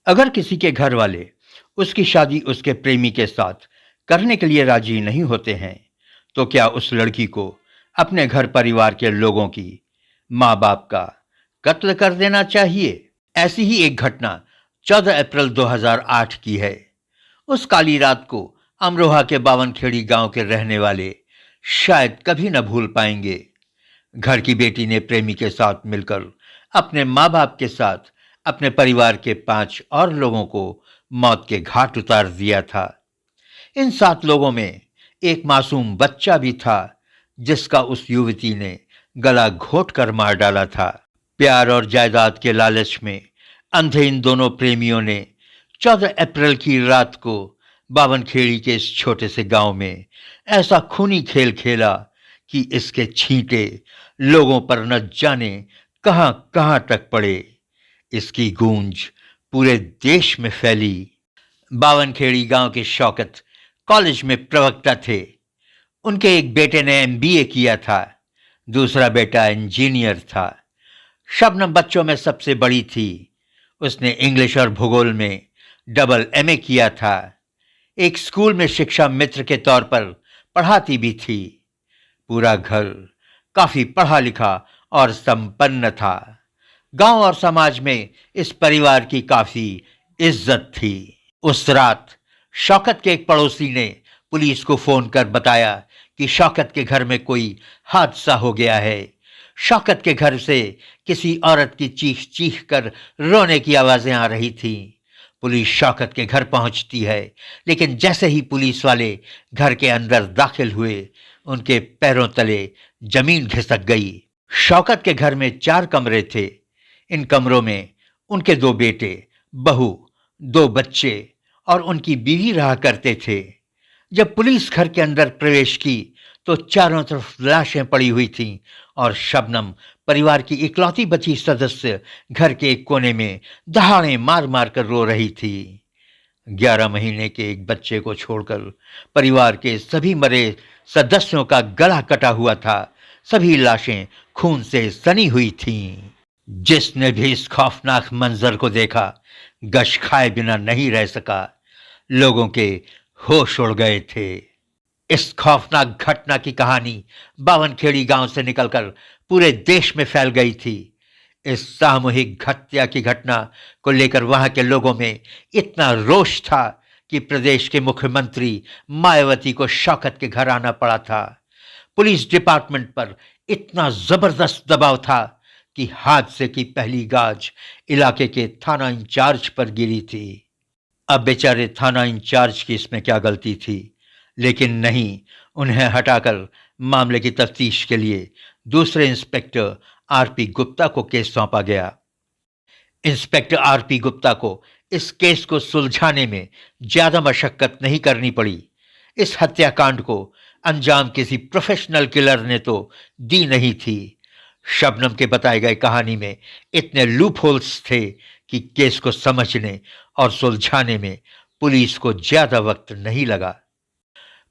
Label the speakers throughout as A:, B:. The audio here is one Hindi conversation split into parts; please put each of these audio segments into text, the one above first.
A: अगर किसी के घर वाले उसकी शादी उसके प्रेमी के साथ करने के लिए राजी नहीं होते हैं, तो क्या उस लड़की को अपने घर परिवार के लोगों की, माँ बाप का कत्ल कर देना चाहिए? ऐसी ही एक घटना 14 अप्रैल 2008 की है। उस काली रात को अमरोहा के बावनखेड़ी गांव के रहने वाले शायद कभी न भूल पाएंगे। घर की बेटी ने प्रेमी के साथ मिलकर अपने माँ बाप के साथ अपने परिवार के 5 और लोगों को मौत के घाट उतार दिया था। इन 7 लोगों में एक मासूम बच्चा भी था, जिसका उस युवती ने गला घोट कर मार डाला था। प्यार और जायदाद के लालच में अंधे इन दोनों प्रेमियों ने 14 अप्रैल की रात को बावनखेड़ी के इस छोटे से गांव में ऐसा खूनी खेल खेला कि इसके छींटे लोगों पर न जाने कहां कहां तक पड़े। इसकी गूंज पूरे देश में फैली। बावनखेड़ी गांव के शौकत कॉलेज में प्रवक्ता थे। उनके एक बेटे ने एमबीए किया था, दूसरा बेटा इंजीनियर था। शबनम बच्चों में सबसे बड़ी थी। उसने इंग्लिश और भूगोल में डबल एमए किया था। एक स्कूल में शिक्षा मित्र के तौर पर पढ़ाती भी थी। पूरा घर काफी पढ़ा लिखा और संपन्न था। गांव और समाज में इस परिवार की काफी इज्जत थी। उस रात शौकत के एक पड़ोसी ने पुलिस को फोन कर बताया कि शौकत के घर में कोई हादसा हो गया है। शौकत के घर से किसी औरत की चीख चीख कर रोने की आवाजें आ रही थीं। पुलिस शौकत के घर पहुंचती है, लेकिन जैसे ही पुलिस वाले घर के अंदर दाखिल हुए, उनके पैरों तले जमीन खिसक गई। शौकत के घर में 4 कमरे थे। इन कमरों में उनके 2 बेटे, बहू, 2 बच्चे और उनकी बीवी रहा करते थे। जब पुलिस घर के अंदर प्रवेश की तो चारों तरफ लाशें पड़ी हुई थीं और शबनम, परिवार की इकलौती बची सदस्य, घर के एक कोने में दहाड़े मार मार कर रो रही थी। 11 महीने के एक बच्चे को छोड़कर परिवार के सभी मरे सदस्यों का गला कटा हुआ था। सभी लाशें खून से सनी हुई थीं। जिसने भी इस खौफनाक मंजर को देखा, गश खाए बिना नहीं रह सका। लोगों के होश उड़ गए थे। इस खौफनाक घटना की कहानी बावनखेड़ी गांव से निकलकर पूरे देश में फैल गई थी। इस सामूहिक हत्या की घटना को लेकर वहां के लोगों में इतना रोष था कि प्रदेश के मुख्यमंत्री मायावती को शौकत के घर आना पड़ा था। पुलिस डिपार्टमेंट पर इतना जबरदस्त दबाव था कि हादसे की पहली गाज इलाके के थाना इंचार्ज पर गिरी थी। अब बेचारे थाना इंचार्ज की इसमें क्या गलती थी, लेकिन नहीं, उन्हें हटाकर मामले की तफ्तीश के लिए दूसरे इंस्पेक्टर आरपी गुप्ता को केस सौंपा गया। इंस्पेक्टर आरपी गुप्ता को इस केस को सुलझाने में ज्यादा मशक्कत नहीं करनी पड़ी। इस हत्याकांड को अंजाम किसी प्रोफेशनल किलर ने तो दी नहीं थी। शबनम के बताए गए कहानी में इतने लूप होल्स थे कि केस को समझने और सुलझाने में पुलिस को ज्यादा वक्त नहीं लगा।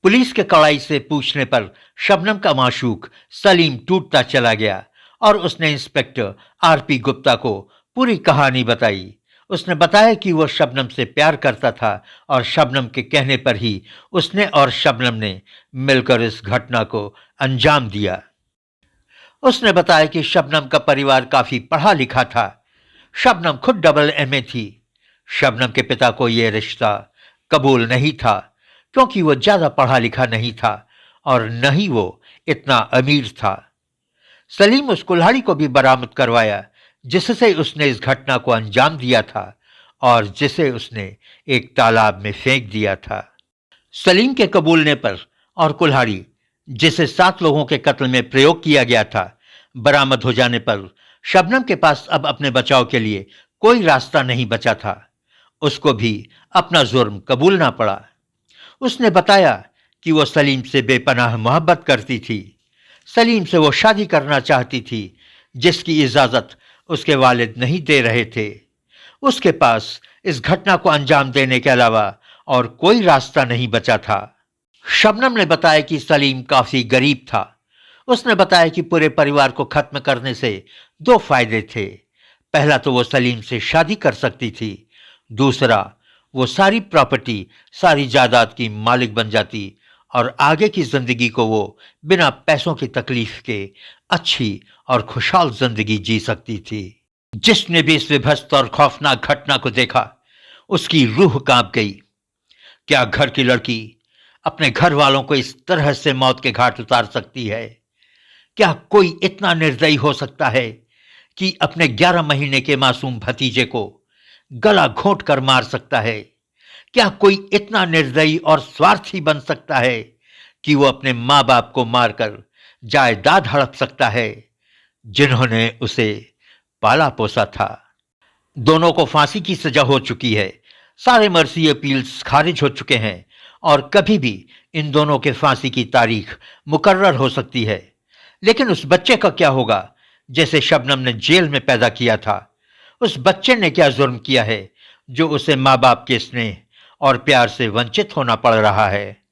A: पुलिस के कड़ाई से पूछने पर शबनम का माशूक सलीम टूटता चला गया और उसने इंस्पेक्टर आरपी गुप्ता को पूरी कहानी बताई। उसने बताया कि वह शबनम से प्यार करता था और शबनम के कहने पर ही उसने और शबनम ने मिलकर इस घटना को अंजाम दिया। उसने बताया कि शबनम का परिवार काफी पढ़ा लिखा था। शबनम खुद डबल एमए थी। शबनम के पिता को यह रिश्ता कबूल नहीं था, क्योंकि वो ज्यादा पढ़ा लिखा नहीं था और न ही वो इतना अमीर था। सलीम उस कुल्हाड़ी को भी बरामद करवाया जिससे उसने इस घटना को अंजाम दिया था और जिसे उसने एक तालाब में फेंक दिया था। सलीम के कबूलने पर और कुल्हाड़ी, जिसे 7 लोगों के कत्ल में प्रयोग किया गया था, बरामद हो जाने पर शबनम के पास अब अपने बचाव के लिए कोई रास्ता नहीं बचा था। उसको भी अपना जुर्म कबूलना पड़ा। उसने बताया कि वो सलीम से बेपनाह मोहब्बत करती थी। सलीम से वो शादी करना चाहती थी, जिसकी इजाजत उसके वालिद नहीं दे रहे थे। उसके पास इस घटना को अंजाम देने के अलावा और कोई रास्ता नहीं बचा था। शबनम ने बताया कि सलीम काफी गरीब था। उसने बताया कि पूरे परिवार को खत्म करने से 2 फायदे थे। पहला तो वो सलीम से शादी कर सकती थी, दूसरा, वो सारी प्रॉपर्टी, सारी जायदाद की मालिक बन जाती और आगे की जिंदगी को वो बिना पैसों की तकलीफ के अच्छी और खुशहाल जिंदगी जी सकती थी। जिसने भी इस विभत्स और खौफनाक घटना को देखा, उसकी रूह कांप गई। क्या घर की लड़की अपने घर वालों को इस तरह से मौत के घाट उतार सकती है? क्या कोई इतना निर्दयी हो सकता है कि अपने 11 महीने के मासूम भतीजे को गला घोंट कर मार सकता है? क्या कोई इतना निर्दयी और स्वार्थी बन सकता है कि वो अपने माँ बाप को मारकर जायदाद हड़प सकता है, जिन्होंने उसे पाला पोसा था? दोनों को फांसी की सजा हो चुकी है, सारे मर्सी अपील्स खारिज हो चुके हैं और कभी भी इन दोनों के फांसी की तारीख मुकर्रर हो सकती है। लेकिन उस बच्चे का क्या होगा जैसे शबनम ने जेल में पैदा किया था? उस बच्चे ने क्या जुर्म किया है जो उसे माँ बाप के स्नेह और प्यार से वंचित होना पड़ रहा है?